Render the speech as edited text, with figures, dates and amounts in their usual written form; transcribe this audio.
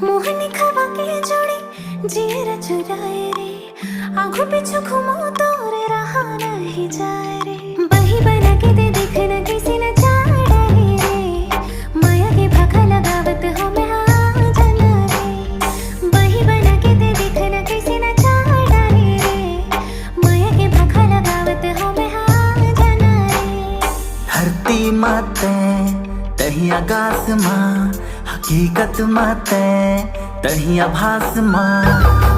मोहनी खवा के जोड़ी जीरा चुराए रे, आंखों पिछू घूमो तो रे रहा नहीं जाए रे। बही बना के दे देखना किसी न चाड़ा रे, माया के भाखा लगावत हो मैं हाँ जाना रे। बही बना के दे देखना किसी न चाड़ा रे, माया के भाखा लगावत हो मैं हाँ जाना रे। धरती माते तही आकाश माँ, हकीकत माते तही आभास माँ।